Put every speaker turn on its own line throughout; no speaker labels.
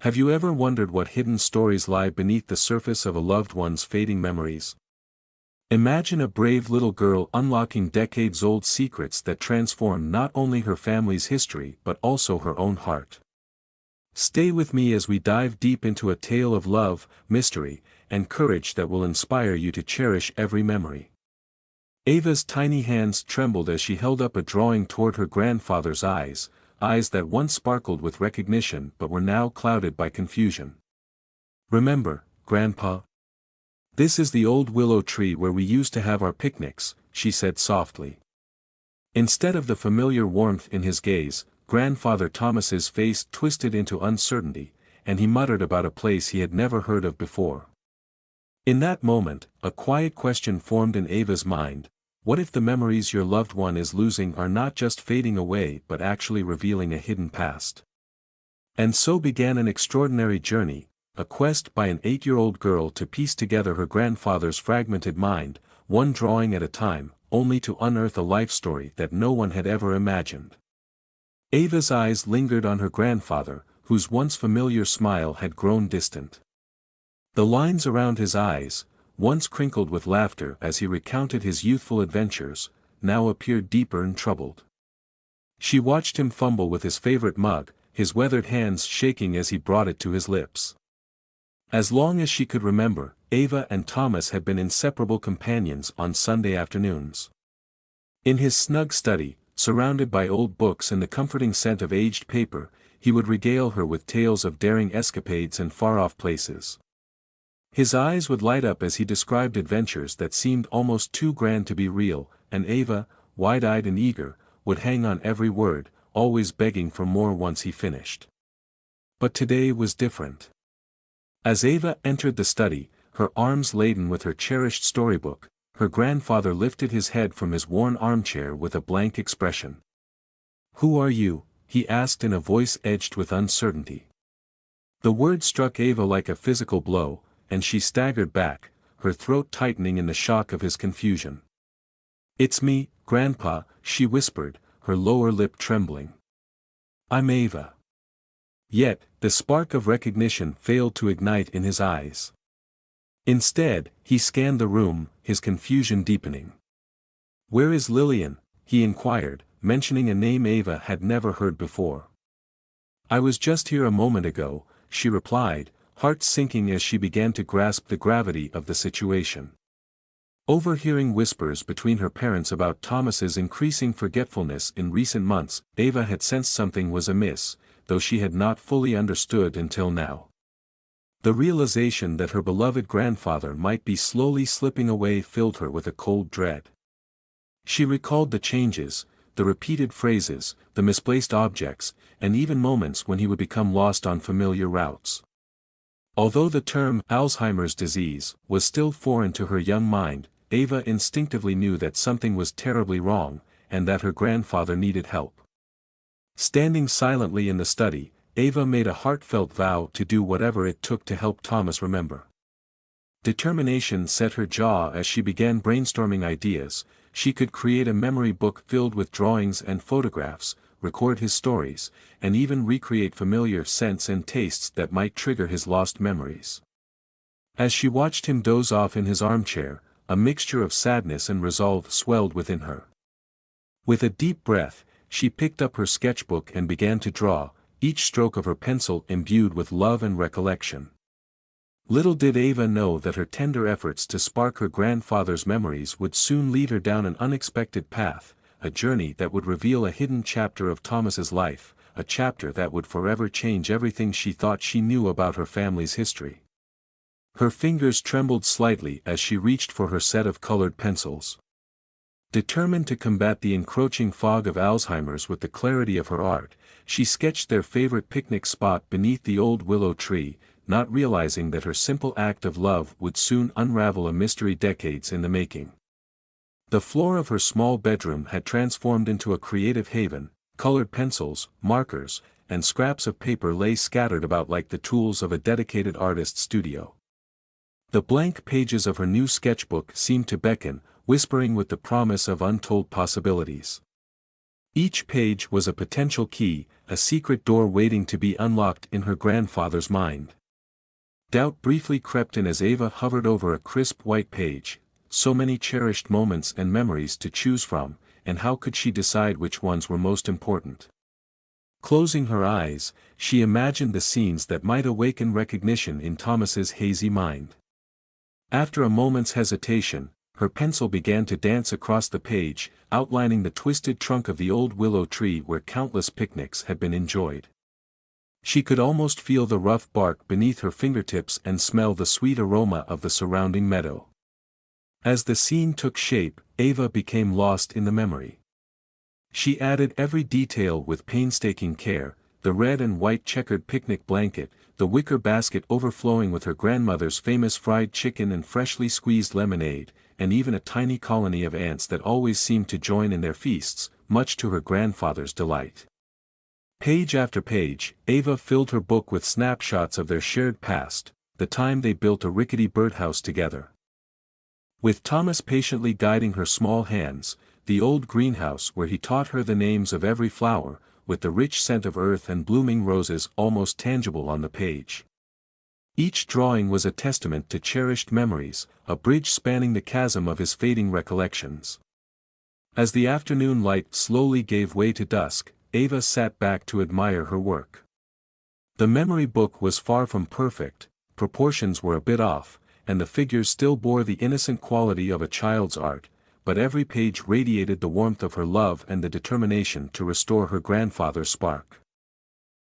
Have you ever wondered what hidden stories lie beneath the surface of a loved one's fading memories? Imagine a brave little girl unlocking decades-old secrets that transform not only her family's history but also her own heart. Stay with me as we dive deep into a tale of love, mystery, and courage that will inspire you to cherish every memory. Ava's tiny hands trembled as she held up a drawing toward her grandfather's eyes, eyes that once sparkled with recognition but were now clouded by confusion. "Remember, Grandpa? This is the old willow tree where we used to have our picnics," she said softly. Instead of the familiar warmth in his gaze, Grandfather Thomas's face twisted into uncertainty, and he muttered about a place he had never heard of before. In that moment, a quiet question formed in Ava's mind: what if the memories your loved one is losing are not just fading away but actually revealing a hidden past? And so began an extraordinary journey, a quest by an 8-year-old girl to piece together her grandfather's fragmented mind, one drawing at a time, only to unearth a life story that no one had ever imagined. Ava's eyes lingered on her grandfather, whose once familiar smile had grown distant. The lines around his eyes, once crinkled with laughter as he recounted his youthful adventures, now appeared deeper and troubled. She watched him fumble with his favorite mug, his weathered hands shaking as he brought it to his lips. As long as she could remember, Ava and Thomas had been inseparable companions on Sunday afternoons. In his snug study, surrounded by old books and the comforting scent of aged paper, he would regale her with tales of daring escapades and far-off places. His eyes would light up as he described adventures that seemed almost too grand to be real, and Ava, wide-eyed and eager, would hang on every word, always begging for more once he finished. But today was different. As Ava entered the study, her arms laden with her cherished storybook, her grandfather lifted his head from his worn armchair with a blank expression. "Who are you?" he asked in a voice edged with uncertainty. The word struck Ava like a physical blow, and she staggered back, her throat tightening in the shock of his confusion. "It's me, Grandpa," she whispered, her lower lip trembling. "I'm Ava." Yet, the spark of recognition failed to ignite in his eyes. Instead, he scanned the room, his confusion deepening. "Where is Lillian?" he inquired, mentioning a name Ava had never heard before. "I was just here a moment ago," she replied, heart sinking as she began to grasp the gravity of the situation. Overhearing whispers between her parents about Thomas's increasing forgetfulness in recent months, Ava had sensed something was amiss, though she had not fully understood until now. The realization that her beloved grandfather might be slowly slipping away filled her with a cold dread. She recalled the changes, the repeated phrases, the misplaced objects, and even moments when he would become lost on familiar routes. Although the term Alzheimer's disease was still foreign to her young mind, Ava instinctively knew that something was terribly wrong, and that her grandfather needed help. Standing silently in the study, Ava made a heartfelt vow to do whatever it took to help Thomas remember. Determination set her jaw as she began brainstorming ideas. She could create a memory book filled with drawings and photographs, record his stories, and even recreate familiar scents and tastes that might trigger his lost memories. As she watched him doze off in his armchair, a mixture of sadness and resolve swelled within her. With a deep breath, she picked up her sketchbook and began to draw, each stroke of her pencil imbued with love and recollection. Little did Ava know that her tender efforts to spark her grandfather's memories would soon lead her down an unexpected path, a journey that would reveal a hidden chapter of Thomas's life, a chapter that would forever change everything she thought she knew about her family's history. Her fingers trembled slightly as she reached for her set of colored pencils. Determined to combat the encroaching fog of Alzheimer's with the clarity of her art, she sketched their favorite picnic spot beneath the old willow tree, not realizing that her simple act of love would soon unravel a mystery decades in the making. The floor of her small bedroom had transformed into a creative haven. Colored pencils, markers, and scraps of paper lay scattered about like the tools of a dedicated artist's studio. The blank pages of her new sketchbook seemed to beckon, whispering with the promise of untold possibilities. Each page was a potential key, a secret door waiting to be unlocked in her grandfather's mind. Doubt briefly crept in as Ava hovered over a crisp white page, so many cherished moments and memories to choose from, and how could she decide which ones were most important? Closing her eyes, she imagined the scenes that might awaken recognition in Thomas's hazy mind. After a moment's hesitation, her pencil began to dance across the page, outlining the twisted trunk of the old willow tree where countless picnics had been enjoyed. She could almost feel the rough bark beneath her fingertips and smell the sweet aroma of the surrounding meadow. As the scene took shape, Ava became lost in the memory. She added every detail with painstaking care, the red and white checkered picnic blanket, the wicker basket overflowing with her grandmother's famous fried chicken and freshly squeezed lemonade, and even a tiny colony of ants that always seemed to join in their feasts, much to her grandfather's delight. Page after page, Ava filled her book with snapshots of their shared past, the time they built a rickety birdhouse together. With Thomas patiently guiding her small hands, the old greenhouse where he taught her the names of every flower, with the rich scent of earth and blooming roses almost tangible on the page. Each drawing was a testament to cherished memories, a bridge spanning the chasm of his fading recollections. As the afternoon light slowly gave way to dusk, Ava sat back to admire her work. The memory book was far from perfect, proportions were a bit off, and the figures still bore the innocent quality of a child's art, but every page radiated the warmth of her love and the determination to restore her grandfather's spark.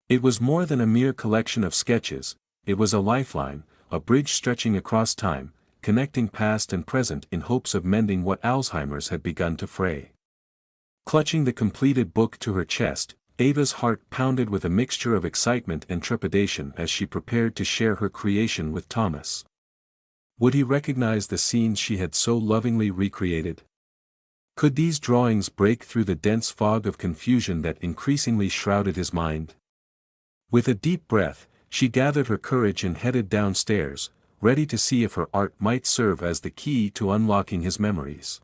It was more than a mere collection of sketches, it was a lifeline, a bridge stretching across time, connecting past and present in hopes of mending what Alzheimer's had begun to fray. Clutching the completed book to her chest, Ava's heart pounded with a mixture of excitement and trepidation as she prepared to share her creation with Thomas. Would he recognize the scenes she had so lovingly recreated? Could these drawings break through the dense fog of confusion that increasingly shrouded his mind? With a deep breath, she gathered her courage and headed downstairs, ready to see if her art might serve as the key to unlocking his memories.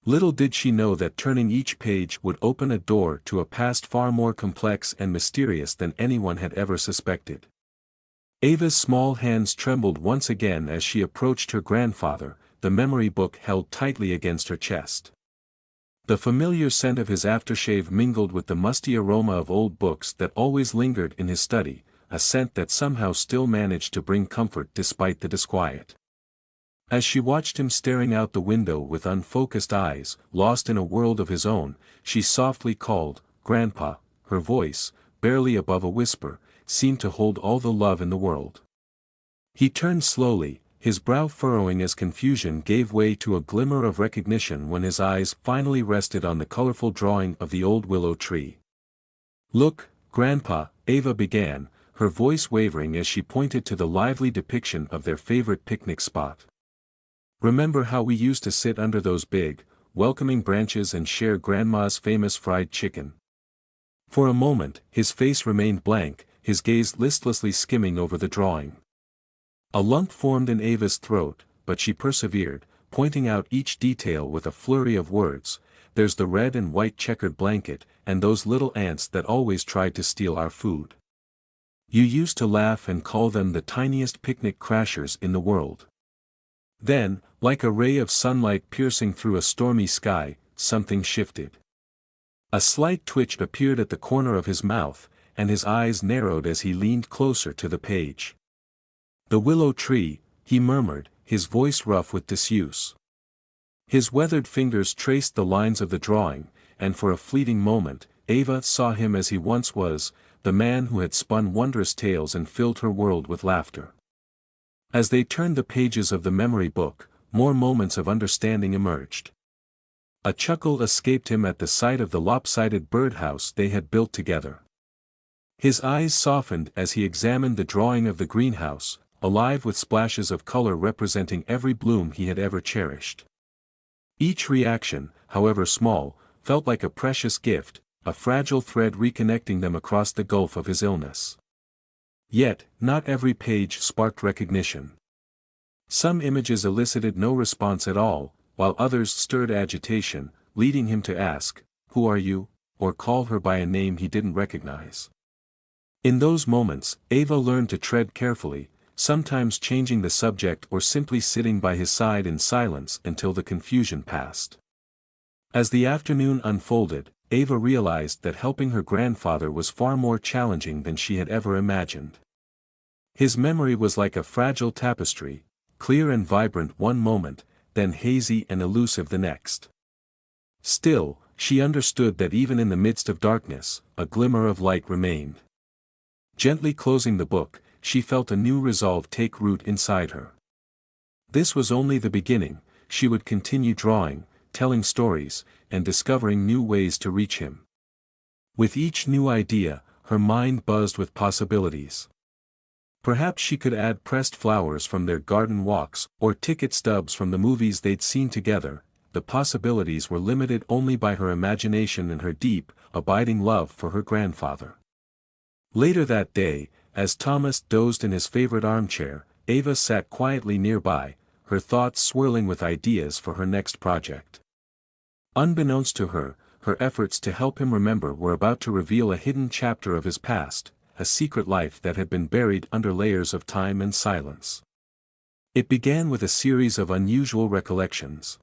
Little did she know that turning each page would open a door to a past far more complex and mysterious than anyone had ever suspected. Ava's small hands trembled once again as she approached her grandfather, the memory book held tightly against her chest. The familiar scent of his aftershave mingled with the musty aroma of old books that always lingered in his study, a scent that somehow still managed to bring comfort despite the disquiet. As she watched him staring out the window with unfocused eyes, lost in a world of his own, she softly called, "Grandpa," her voice, barely above a whisper, seemed to hold all the love in the world. He turned slowly, his brow furrowing as confusion gave way to a glimmer of recognition when his eyes finally rested on the colorful drawing of the old willow tree. "Look, Grandpa," Ava began, her voice wavering as she pointed to the lively depiction of their favorite picnic spot. "Remember how we used to sit under those big, welcoming branches and share Grandma's famous fried chicken?" For a moment, his face remained blank, his gaze listlessly skimming over the drawing. A lump formed in Ava's throat, but she persevered, pointing out each detail with a flurry of words. "There's the red and white checkered blanket, and those little ants that always tried to steal our food. You used to laugh and call them the tiniest picnic crashers in the world." Then, like a ray of sunlight piercing through a stormy sky, something shifted. A slight twitch appeared at the corner of his mouth, and his eyes narrowed as he leaned closer to the page. "The willow tree," he murmured, his voice rough with disuse. His weathered fingers traced the lines of the drawing, and for a fleeting moment, Ava saw him as he once was, the man who had spun wondrous tales and filled her world with laughter. As they turned the pages of the memory book, more moments of understanding emerged. A chuckle escaped him at the sight of the lopsided birdhouse they had built together. His eyes softened as he examined the drawing of the greenhouse, alive with splashes of color representing every bloom he had ever cherished. Each reaction, however small, felt like a precious gift, a fragile thread reconnecting them across the gulf of his illness. Yet, not every page sparked recognition. Some images elicited no response at all, while others stirred agitation, leading him to ask, "Who are you, or call her by a name he didn't recognize. In those moments, Ava learned to tread carefully, sometimes changing the subject or simply sitting by his side in silence until the confusion passed. As the afternoon unfolded, Ava realized that helping her grandfather was far more challenging than she had ever imagined. His memory was like a fragile tapestry, clear and vibrant one moment, then hazy and elusive the next. Still, she understood that even in the midst of darkness, a glimmer of light remained. Gently closing the book, she felt a new resolve take root inside her. This was only the beginning. She would continue drawing, telling stories, and discovering new ways to reach him. With each new idea, her mind buzzed with possibilities. Perhaps she could add pressed flowers from their garden walks, or ticket stubs from the movies they'd seen together. The possibilities were limited only by her imagination and her deep, abiding love for her grandfather. Later that day, as Thomas dozed in his favorite armchair, Ava sat quietly nearby, her thoughts swirling with ideas for her next project. Unbeknownst to her, her efforts to help him remember were about to reveal a hidden chapter of his past, a secret life that had been buried under layers of time and silence. It began with a series of unusual recollections.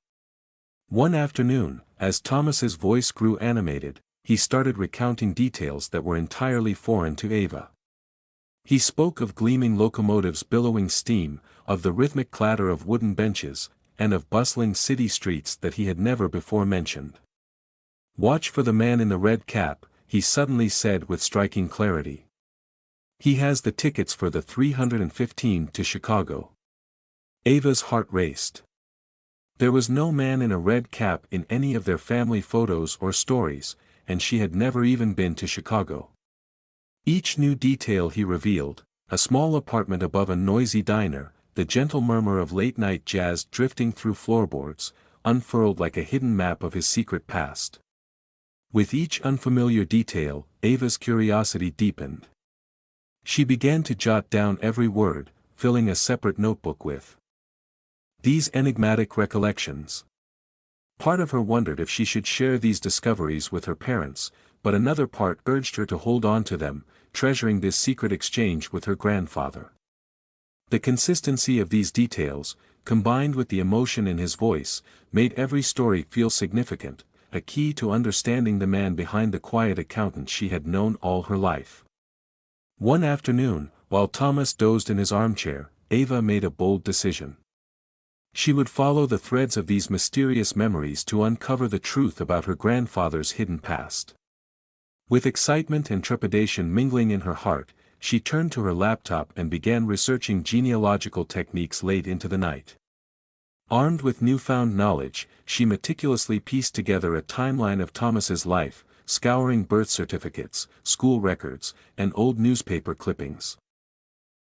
One afternoon, as Thomas's voice grew animated, he started recounting details that were entirely foreign to Ava. He spoke of gleaming locomotives billowing steam, of the rhythmic clatter of wooden benches, and of bustling city streets that he had never before mentioned. "Watch for the man in the red cap," he suddenly said with striking clarity. "He has the tickets for the 315 to Chicago." Ava's heart raced. There was no man in a red cap in any of their family photos or stories, and she had never even been to Chicago. Each new detail he revealed, a small apartment above a noisy diner, the gentle murmur of late-night jazz drifting through floorboards, unfurled like a hidden map of his secret past. With each unfamiliar detail, Ava's curiosity deepened. She began to jot down every word, filling a separate notebook with these enigmatic recollections. Part of her wondered if she should share these discoveries with her parents, but another part urged her to hold on to them, treasuring this secret exchange with her grandfather. The consistency of these details, combined with the emotion in his voice, made every story feel significant, a key to understanding the man behind the quiet accountant she had known all her life. One afternoon, while Thomas dozed in his armchair, Ava made a bold decision. She would follow the threads of these mysterious memories to uncover the truth about her grandfather's hidden past. With excitement and trepidation mingling in her heart, she turned to her laptop and began researching genealogical techniques late into the night. Armed with newfound knowledge, she meticulously pieced together a timeline of Thomas's life, scouring birth certificates, school records, and old newspaper clippings.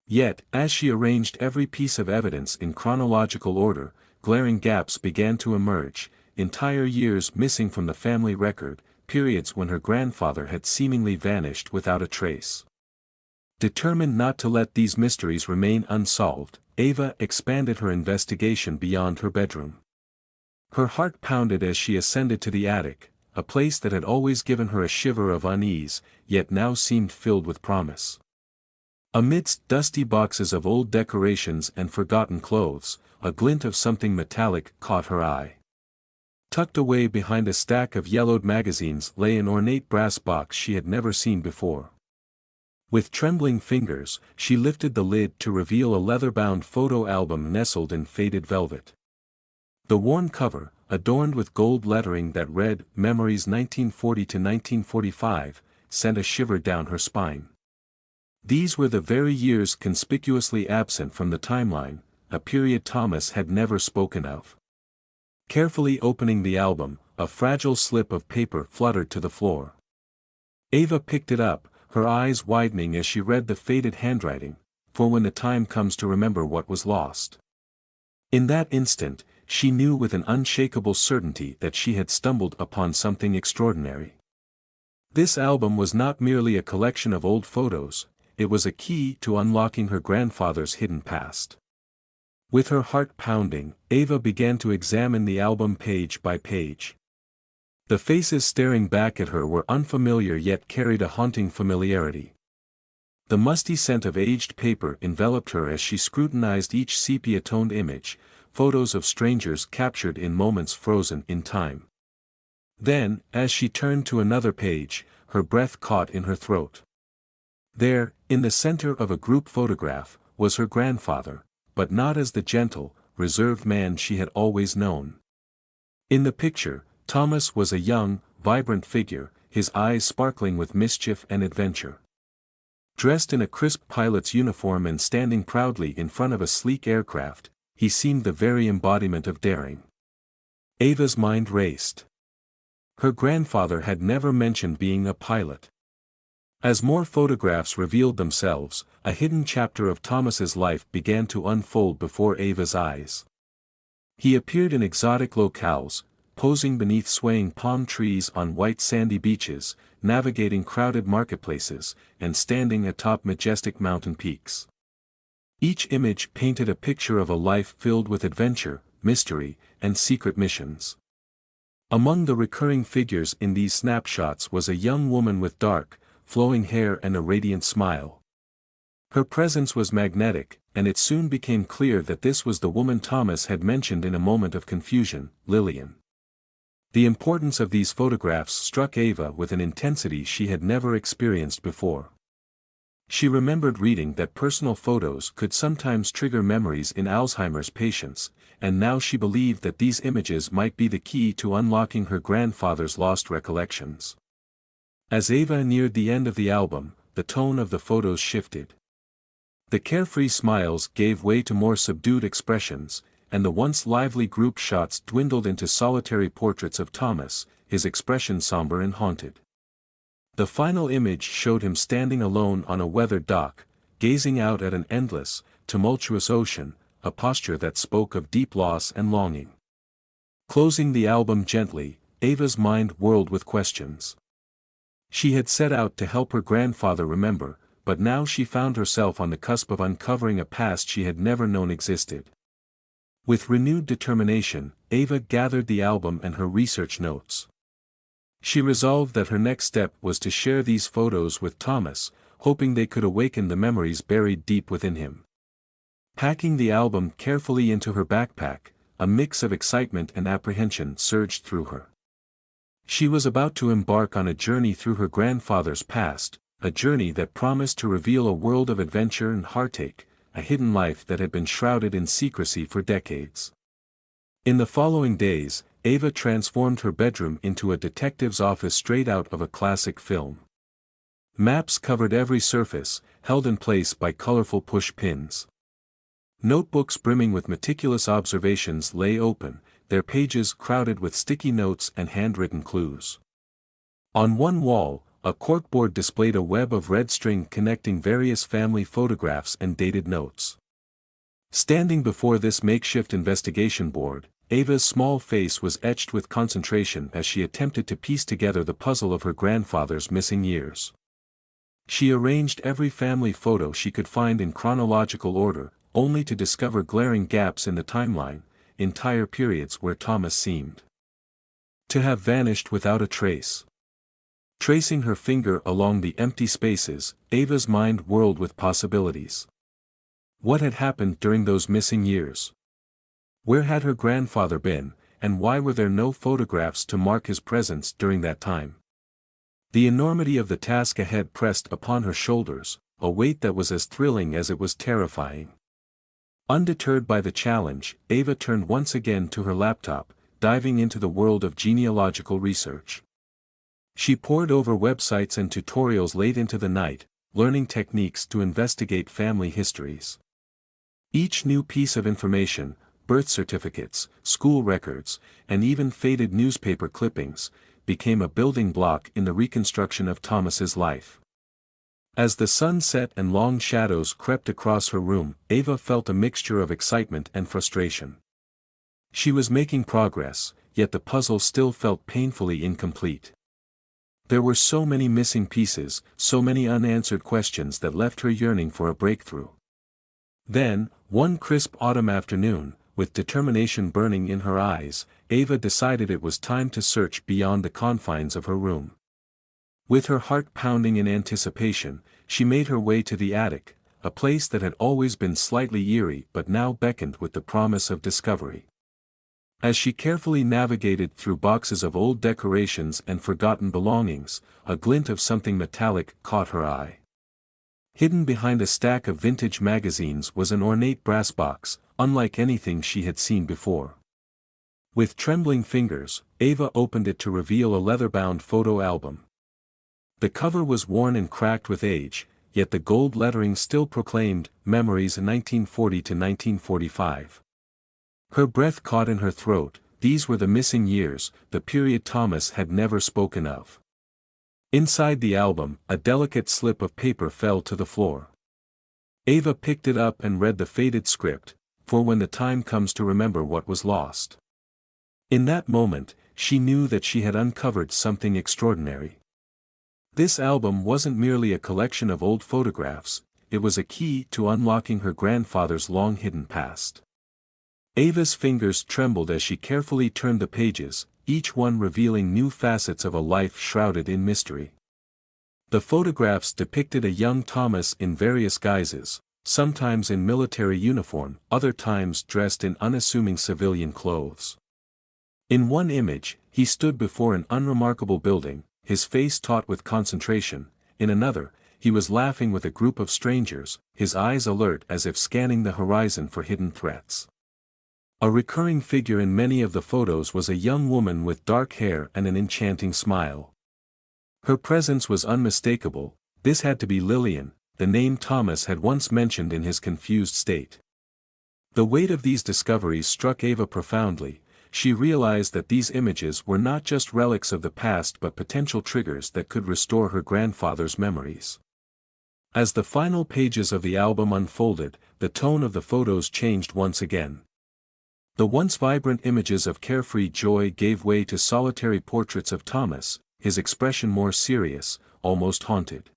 Yet, as she arranged every piece of evidence in chronological order, glaring gaps began to emerge, entire years missing from the family record, periods when her grandfather had seemingly vanished without a trace. Determined not to let these mysteries remain unsolved, Ava expanded her investigation beyond her bedroom. Her heart pounded as she ascended to the attic, a place that had always given her a shiver of unease, yet now seemed filled with promise. Amidst dusty boxes of old decorations and forgotten clothes, a glint of something metallic caught her eye. Tucked away behind a stack of yellowed magazines lay an ornate brass box she had never seen before. With trembling fingers, she lifted the lid to reveal a leather-bound photo album nestled in faded velvet. The worn cover, adorned with gold lettering that read "Memories 1940 to 1945, sent a shiver down her spine. These were the very years conspicuously absent from the timeline, a period Thomas had never spoken of. Carefully opening the album, a fragile slip of paper fluttered to the floor. Ava picked it up, her eyes widening as she read the faded handwriting, "For when the time comes to remember what was lost." In that instant, she knew with an unshakable certainty that she had stumbled upon something extraordinary. This album was not merely a collection of old photos, it was a key to unlocking her grandfather's hidden past. With her heart pounding, Ava began to examine the album page by page. The faces staring back at her were unfamiliar yet carried a haunting familiarity. The musty scent of aged paper enveloped her as she scrutinized each sepia-toned image, photos of strangers captured in moments frozen in time. Then, as she turned to another page, her breath caught in her throat. There, in the center of a group photograph, was her grandfather, but not as the gentle, reserved man she had always known. In the picture, Thomas was a young, vibrant figure, his eyes sparkling with mischief and adventure. Dressed in a crisp pilot's uniform and standing proudly in front of a sleek aircraft, he seemed the very embodiment of daring. Ava's mind raced. Her grandfather had never mentioned being a pilot. As more photographs revealed themselves, a hidden chapter of Thomas's life began to unfold before Ava's eyes. He appeared in exotic locales, posing beneath swaying palm trees on white sandy beaches, navigating crowded marketplaces, and standing atop majestic mountain peaks. Each image painted a picture of a life filled with adventure, mystery, and secret missions. Among the recurring figures in these snapshots was a young woman with dark, flowing hair and a radiant smile. Her presence was magnetic, and it soon became clear that this was the woman Thomas had mentioned in a moment of confusion, Lillian. The importance of these photographs struck Ava with an intensity she had never experienced before. She remembered reading that personal photos could sometimes trigger memories in Alzheimer's patients, and now she believed that these images might be the key to unlocking her grandfather's lost recollections. As Ava neared the end of the album, the tone of the photos shifted. The carefree smiles gave way to more subdued expressions, and the once lively group shots dwindled into solitary portraits of Thomas, his expression somber and haunted. The final image showed him standing alone on a weathered dock, gazing out at an endless, tumultuous ocean, a posture that spoke of deep loss and longing. Closing the album gently, Ava's mind whirled with questions. She had set out to help her grandfather remember, but now she found herself on the cusp of uncovering a past she had never known existed. With renewed determination, Ava gathered the album and her research notes. She resolved that her next step was to share these photos with Thomas, hoping they could awaken the memories buried deep within him. Packing the album carefully into her backpack, a mix of excitement and apprehension surged through her. She was about to embark on a journey through her grandfather's past, a journey that promised to reveal a world of adventure and heartache, a hidden life that had been shrouded in secrecy for decades. In the following days, Ava transformed her bedroom into a detective's office straight out of a classic film. Maps covered every surface, held in place by colorful push pins. Notebooks brimming with meticulous observations lay open, their pages crowded with sticky notes and handwritten clues. On one wall, a corkboard displayed a web of red string connecting various family photographs and dated notes. Standing before this makeshift investigation board, Ava's small face was etched with concentration as she attempted to piece together the puzzle of her grandfather's missing years. She arranged every family photo she could find in chronological order, only to discover glaring gaps in the timeline, entire periods where Thomas seemed to have vanished without a trace. Tracing her finger along the empty spaces, Ava's mind whirled with possibilities. What had happened during those missing years? Where had her grandfather been, and why were there no photographs to mark his presence during that time? The enormity of the task ahead pressed upon her shoulders, a weight that was as thrilling as it was terrifying. Undeterred by the challenge, Ava turned once again to her laptop, diving into the world of genealogical research. She pored over websites and tutorials late into the night, learning techniques to investigate family histories. Each new piece of information, birth certificates, school records, and even faded newspaper clippings, became a building block in the reconstruction of Thomas's life. As the sun set and long shadows crept across her room, Ava felt a mixture of excitement and frustration. She was making progress, yet the puzzle still felt painfully incomplete. There were so many missing pieces, so many unanswered questions that left her yearning for a breakthrough. Then, one crisp autumn afternoon, with determination burning in her eyes, Ava decided it was time to search beyond the confines of her room. With her heart pounding in anticipation, she made her way to the attic, a place that had always been slightly eerie but now beckoned with the promise of discovery. As she carefully navigated through boxes of old decorations and forgotten belongings, a glint of something metallic caught her eye. Hidden behind a stack of vintage magazines was an ornate brass box, unlike anything she had seen before. With trembling fingers, Ava opened it to reveal a leather-bound photo album. The cover was worn and cracked with age, yet the gold lettering still proclaimed, "Memories 1940 to 1945. Her breath caught in her throat. These were the missing years, the period Thomas had never spoken of. Inside the album, a delicate slip of paper fell to the floor. Ava picked it up and read the faded script, "For when the time comes to remember what was lost." In that moment, she knew that she had uncovered something extraordinary. This album wasn't merely a collection of old photographs, it was a key to unlocking her grandfather's long-hidden past. Ava's fingers trembled as she carefully turned the pages, each one revealing new facets of a life shrouded in mystery. The photographs depicted a young Thomas in various guises, sometimes in military uniform, other times dressed in unassuming civilian clothes. In one image, he stood before an unremarkable building, his face taut with concentration. In another, he was laughing with a group of strangers, his eyes alert as if scanning the horizon for hidden threats. A recurring figure in many of the photos was a young woman with dark hair and an enchanting smile. Her presence was unmistakable. This had to be Lillian, the name Thomas had once mentioned in his confused state. The weight of these discoveries struck Ava profoundly. She realized that these images were not just relics of the past but potential triggers that could restore her grandfather's memories. As the final pages of the album unfolded, the tone of the photos changed once again. The once vibrant images of carefree joy gave way to solitary portraits of Thomas, his expression more serious, almost haunted.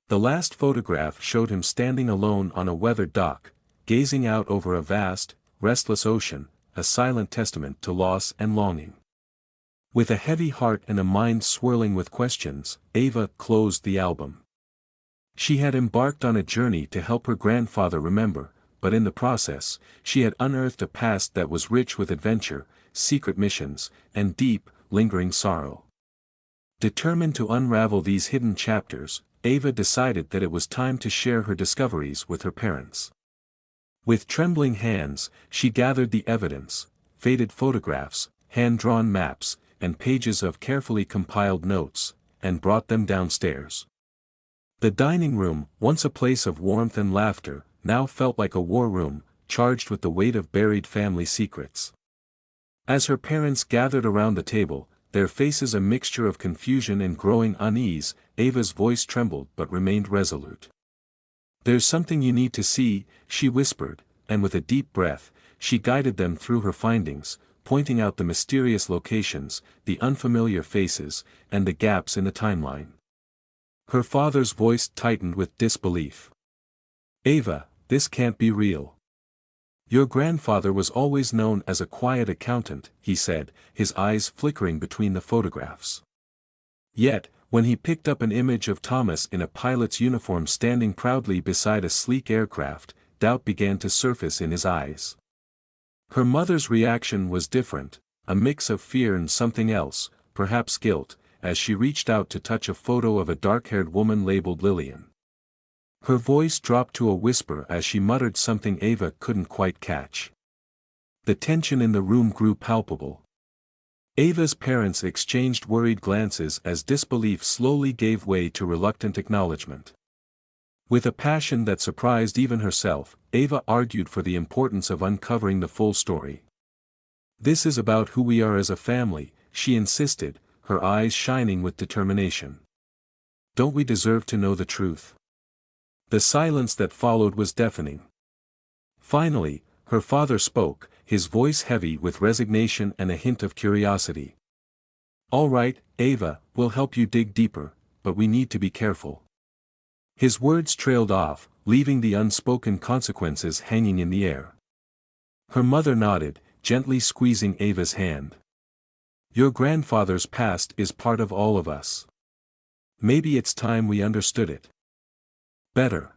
The last photograph showed him standing alone on a weathered dock, gazing out over a vast, restless ocean, a silent testament to loss and longing. With a heavy heart and a mind swirling with questions, Ava closed the album. She had embarked on a journey to help her grandfather remember, but in the process, she had unearthed a past that was rich with adventure, secret missions, and deep, lingering sorrow. Determined to unravel these hidden chapters, Ava decided that it was time to share her discoveries with her parents. With trembling hands, she gathered the evidence, faded photographs, hand-drawn maps, and pages of carefully compiled notes, and brought them downstairs. The dining room, once a place of warmth and laughter, now felt like a war room, charged with the weight of buried family secrets. As her parents gathered around the table, their faces a mixture of confusion and growing unease, Ava's voice trembled but remained resolute. "There's something you need to see," she whispered, and with a deep breath, she guided them through her findings, pointing out the mysterious locations, the unfamiliar faces, and the gaps in the timeline. Her father's voice tightened with disbelief. "Ava, this can't be real. Your grandfather was always known as a quiet accountant," he said, his eyes flickering between the photographs. Yet, when he picked up an image of Thomas in a pilot's uniform standing proudly beside a sleek aircraft, doubt began to surface in his eyes. Her mother's reaction was different, a mix of fear and something else, perhaps guilt, as she reached out to touch a photo of a dark-haired woman labeled Lillian. Her voice dropped to a whisper as she muttered something Ava couldn't quite catch. The tension in the room grew palpable. Ava's parents exchanged worried glances as disbelief slowly gave way to reluctant acknowledgement. With a passion that surprised even herself, Ava argued for the importance of uncovering the full story. "This is about who we are as a family," she insisted, her eyes shining with determination. "Don't we deserve to know the truth?" The silence that followed was deafening. Finally, her father spoke, his voice heavy with resignation and a hint of curiosity. "All right, Ava, we'll help you dig deeper, but we need to be careful." His words trailed off, leaving the unspoken consequences hanging in the air. Her mother nodded, gently squeezing Ava's hand. Your grandfather's past is part of all of us. Maybe it's time we understood it better.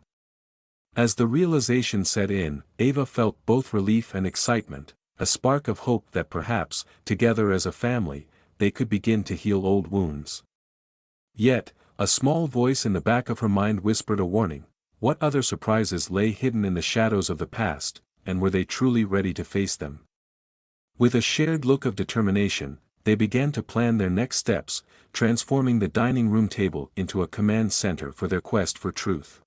As the realization set in, Ava felt both relief and excitement, a spark of hope that perhaps, together as a family, they could begin to heal old wounds. Yet, a small voice in the back of her mind whispered a warning. What other surprises lay hidden in the shadows of the past, and were they truly ready to face them? With a shared look of determination, they began to plan their next steps, transforming the dining room table into a command center for their quest for truth.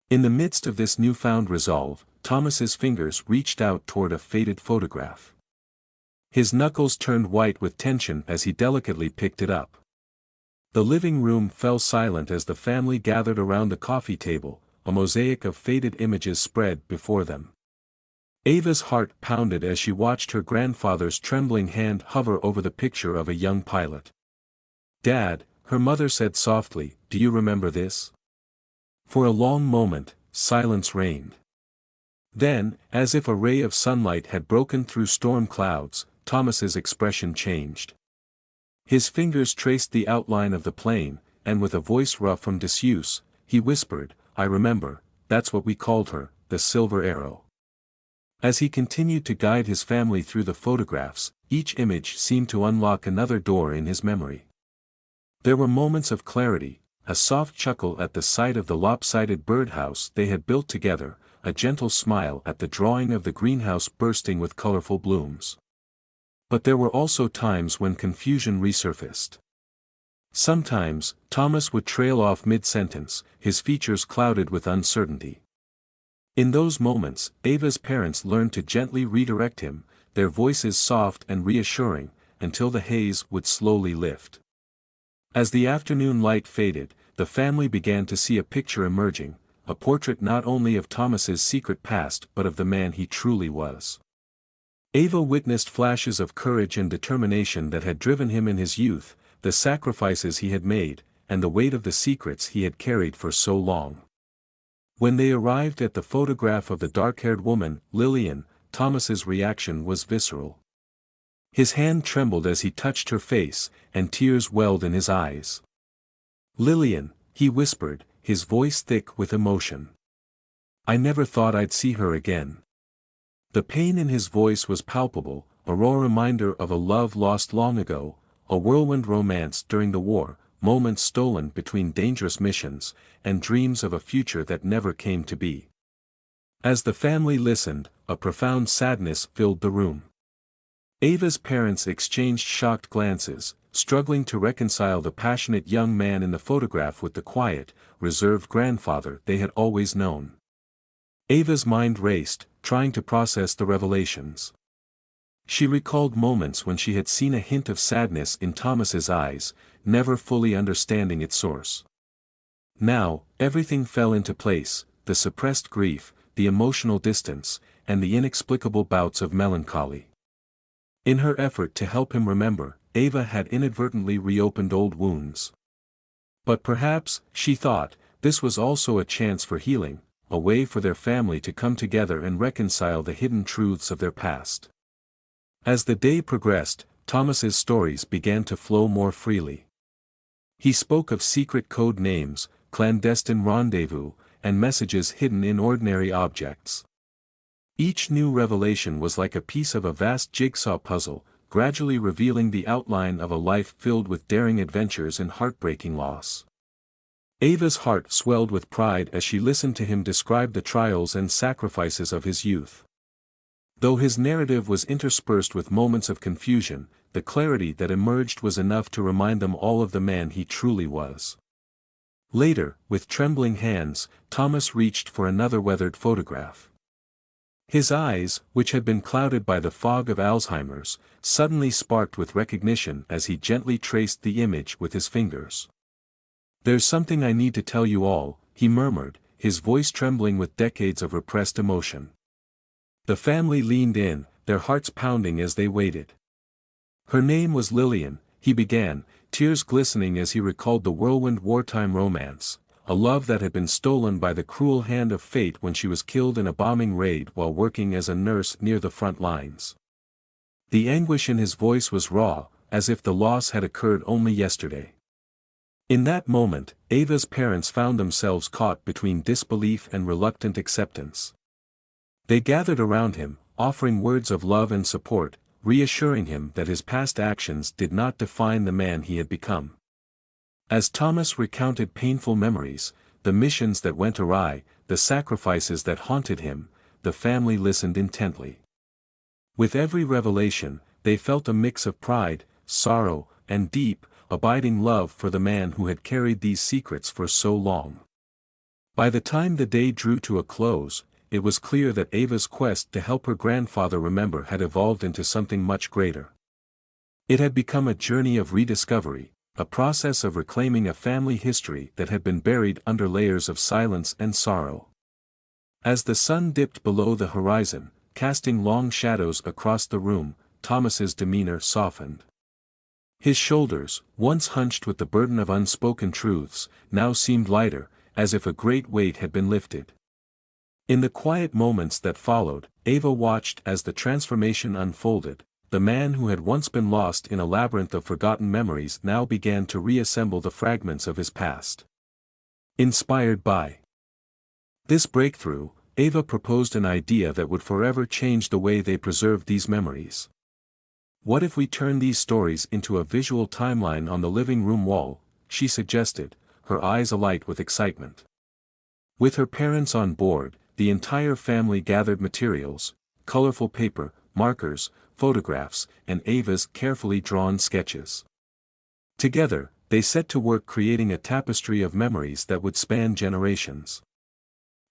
In the midst of this newfound resolve, Thomas's fingers reached out toward a faded photograph. His knuckles turned white with tension as he delicately picked it up. The living room fell silent as the family gathered around the coffee table, a mosaic of faded images spread before them. Ava's heart pounded as she watched her grandfather's trembling hand hover over the picture of a young pilot. "Dad," her mother said softly, "do you remember this?" For a long moment, silence reigned. Then, as if a ray of sunlight had broken through storm clouds, Thomas's expression changed. His fingers traced the outline of the plane, and with a voice rough from disuse, he whispered, "I remember, that's what we called her, the Silver Arrow." As he continued to guide his family through the photographs, each image seemed to unlock another door in his memory. There were moments of clarity, a soft chuckle at the sight of the lopsided birdhouse they had built together, a gentle smile at the drawing of the greenhouse bursting with colorful blooms. But there were also times when confusion resurfaced. Sometimes, Thomas would trail off mid-sentence, his features clouded with uncertainty. In those moments, Ava's parents learned to gently redirect him, their voices soft and reassuring, until the haze would slowly lift. As the afternoon light faded, the family began to see a picture emerging, a portrait not only of Thomas's secret past but of the man he truly was. Ava witnessed flashes of courage and determination that had driven him in his youth, the sacrifices he had made, and the weight of the secrets he had carried for so long. When they arrived at the photograph of the dark-haired woman, Lillian, Thomas's reaction was visceral. His hand trembled as he touched her face, and tears welled in his eyes. "Lillian," he whispered, his voice thick with emotion. "I never thought I'd see her again." The pain in his voice was palpable, a raw reminder of a love lost long ago, a whirlwind romance during the war, moments stolen between dangerous missions, and dreams of a future that never came to be. As the family listened, a profound sadness filled the room. Ava's parents exchanged shocked glances, struggling to reconcile the passionate young man in the photograph with the quiet, reserved grandfather they had always known. Ava's mind raced, trying to process the revelations. She recalled moments when she had seen a hint of sadness in Thomas's eyes, never fully understanding its source. Now, everything fell into place, the suppressed grief, the emotional distance, and the inexplicable bouts of melancholy. In her effort to help him remember, Ava had inadvertently reopened old wounds. But perhaps, she thought, this was also a chance for healing, a way for their family to come together and reconcile the hidden truths of their past. As the day progressed, Thomas's stories began to flow more freely. He spoke of secret code names, clandestine rendezvous, and messages hidden in ordinary objects. Each new revelation was like a piece of a vast jigsaw puzzle, gradually revealing the outline of a life filled with daring adventures and heartbreaking loss. Ava's heart swelled with pride as she listened to him describe the trials and sacrifices of his youth. Though his narrative was interspersed with moments of confusion, the clarity that emerged was enough to remind them all of the man he truly was. Later, with trembling hands, Thomas reached for another weathered photograph. His eyes, which had been clouded by the fog of Alzheimer's, suddenly sparked with recognition as he gently traced the image with his fingers. "There's something I need to tell you all," he murmured, his voice trembling with decades of repressed emotion. The family leaned in, their hearts pounding as they waited. "Her name was Lillian," he began, tears glistening as he recalled the whirlwind wartime romance, a love that had been stolen by the cruel hand of fate when she was killed in a bombing raid while working as a nurse near the front lines. The anguish in his voice was raw, as if the loss had occurred only yesterday. In that moment, Ava's parents found themselves caught between disbelief and reluctant acceptance. They gathered around him, offering words of love and support, reassuring him that his past actions did not define the man he had become. As Thomas recounted painful memories, the missions that went awry, the sacrifices that haunted him, the family listened intently. With every revelation, they felt a mix of pride, sorrow, and deep, abiding love for the man who had carried these secrets for so long. By the time the day drew to a close, it was clear that Ava's quest to help her grandfather remember had evolved into something much greater. It had become a journey of rediscovery, a process of reclaiming a family history that had been buried under layers of silence and sorrow. As the sun dipped below the horizon, casting long shadows across the room, Thomas's demeanor softened. His shoulders, once hunched with the burden of unspoken truths, now seemed lighter, as if a great weight had been lifted. In the quiet moments that followed, Ava watched as the transformation unfolded. The man who had once been lost in a labyrinth of forgotten memories now began to reassemble the fragments of his past. Inspired by this breakthrough, Ava proposed an idea that would forever change the way they preserved these memories. What if we turn these stories into a visual timeline on the living room wall, she suggested, her eyes alight with excitement. With her parents on board, the entire family gathered materials, colorful paper, markers, photographs, and Ava's carefully drawn sketches. Together, they set to work creating a tapestry of memories that would span generations.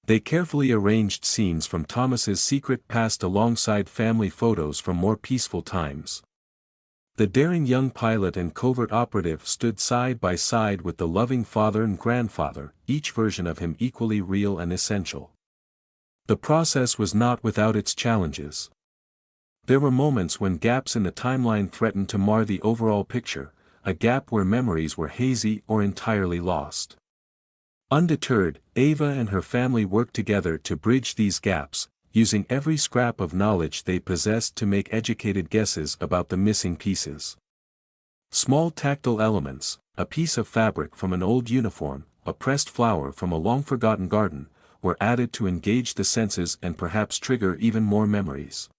They carefully arranged scenes from Thomas's secret past alongside family photos from more peaceful times. The daring young pilot and covert operative stood side by side with the loving father and grandfather, each version of him equally real and essential. The process was not without its challenges. There were moments when gaps in the timeline threatened to mar the overall picture, a gap where memories were hazy or entirely lost. Undeterred, Ava and her family worked together to bridge these gaps, using every scrap of knowledge they possessed to make educated guesses about the missing pieces. Small tactile elements, a piece of fabric from an old uniform, a pressed flower from a long-forgotten garden, were added to engage the senses and perhaps trigger even more memories.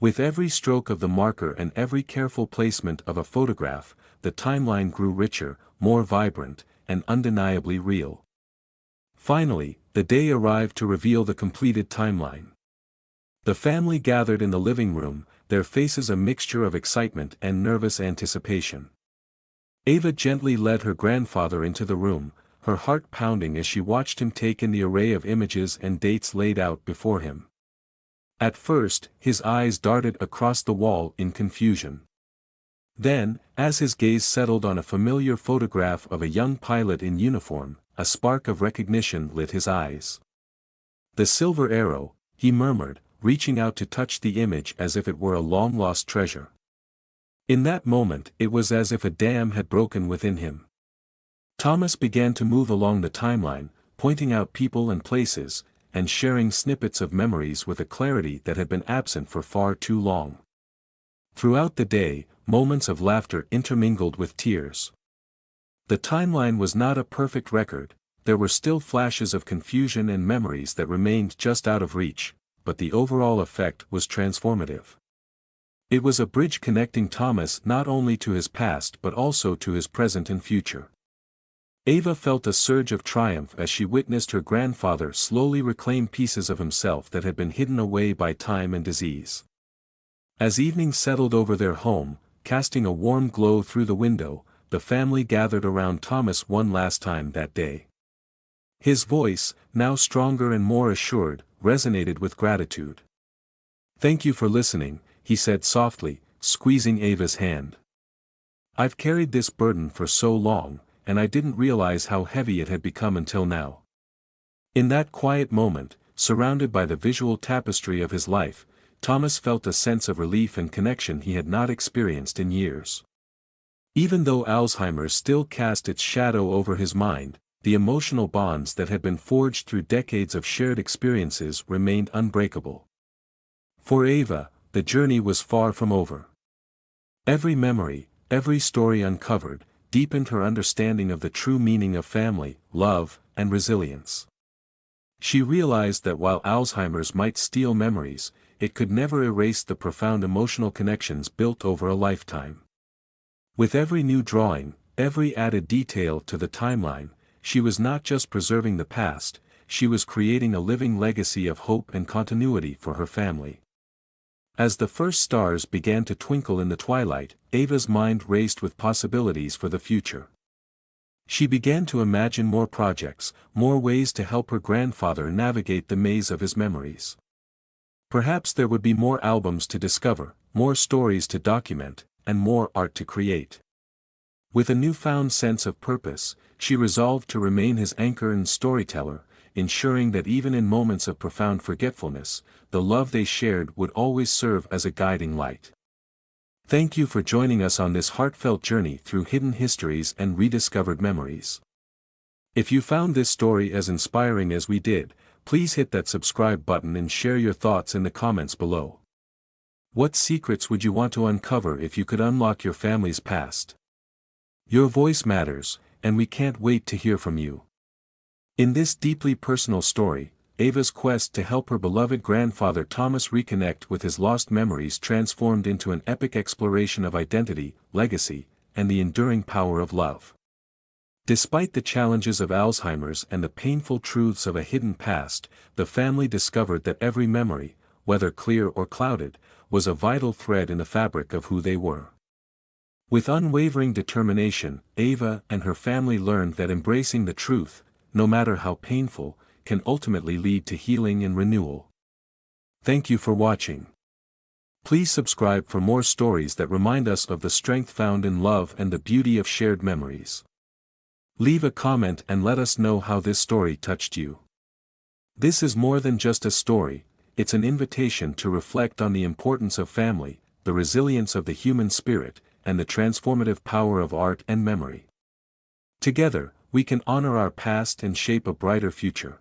With every stroke of the marker and every careful placement of a photograph, the timeline grew richer, more vibrant, and undeniably real. Finally, the day arrived to reveal the completed timeline. The family gathered in the living room, their faces a mixture of excitement and nervous anticipation. Ava gently led her grandfather into the room, her heart pounding as she watched him take in the array of images and dates laid out before him. At first, his eyes darted across the wall in confusion. Then, as his gaze settled on a familiar photograph of a young pilot in uniform, a spark of recognition lit his eyes. "The Silver Arrow," he murmured, reaching out to touch the image as if it were a long-lost treasure. In that moment, it was as if a dam had broken within him. Thomas began to move along the timeline, pointing out people and places, and sharing snippets of memories with a clarity that had been absent for far too long. Throughout the day, moments of laughter intermingled with tears. The timeline was not a perfect record, there were still flashes of confusion and memories that remained just out of reach, but the overall effect was transformative. It was a bridge connecting Thomas not only to his past but also to his present and future. Ava felt a surge of triumph as she witnessed her grandfather slowly reclaim pieces of himself that had been hidden away by time and disease. As evening settled over their home, casting a warm glow through the window, the family gathered around Thomas one last time that day. His voice, now stronger and more assured, resonated with gratitude. "Thank you for listening," he said softly, squeezing Ava's hand. "I've carried this burden for so long, and I didn't realize how heavy it had become until now." In that quiet moment, surrounded by the visual tapestry of his life, Thomas felt a sense of relief and connection he had not experienced in years. Even though Alzheimer still cast its shadow over his mind, the emotional bonds that had been forged through decades of shared experiences remained unbreakable. For Ava, the journey was far from over. Every memory, every story uncovered, deepened her understanding of the true meaning of family, love, and resilience. She realized that while Alzheimer's might steal memories, it could never erase the profound emotional connections built over a lifetime. With every new drawing, every added detail to the timeline, she was not just preserving the past, she was creating a living legacy of hope and continuity for her family. As the first stars began to twinkle in the twilight, Ava's mind raced with possibilities for the future. She began to imagine more projects, more ways to help her grandfather navigate the maze of his memories. Perhaps there would be more albums to discover, more stories to document, and more art to create. With a newfound sense of purpose, she resolved to remain his anchor and storyteller, ensuring that even in moments of profound forgetfulness, the love they shared would always serve as a guiding light. Thank you for joining us on this heartfelt journey through hidden histories and rediscovered memories. If you found this story as inspiring as we did, please hit that subscribe button and share your thoughts in the comments below. What secrets would you want to uncover if you could unlock your family's past? Your voice matters, and we can't wait to hear from you. In this deeply personal story, Ava's quest to help her beloved grandfather Thomas reconnect with his lost memories transformed into an epic exploration of identity, legacy, and the enduring power of love. Despite the challenges of Alzheimer's and the painful truths of a hidden past, the family discovered that every memory, whether clear or clouded, was a vital thread in the fabric of who they were. With unwavering determination, Ava and her family learned that embracing the truth, no matter how painful, can ultimately lead to healing and renewal. Thank you for watching. Please subscribe for more stories that remind us of the strength found in love and the beauty of shared memories. Leave a comment and let us know how this story touched you. This is more than just a story, it's an invitation to reflect on the importance of family, the resilience of the human spirit, and the transformative power of art and memory. Together, we can honor our past and shape a brighter future.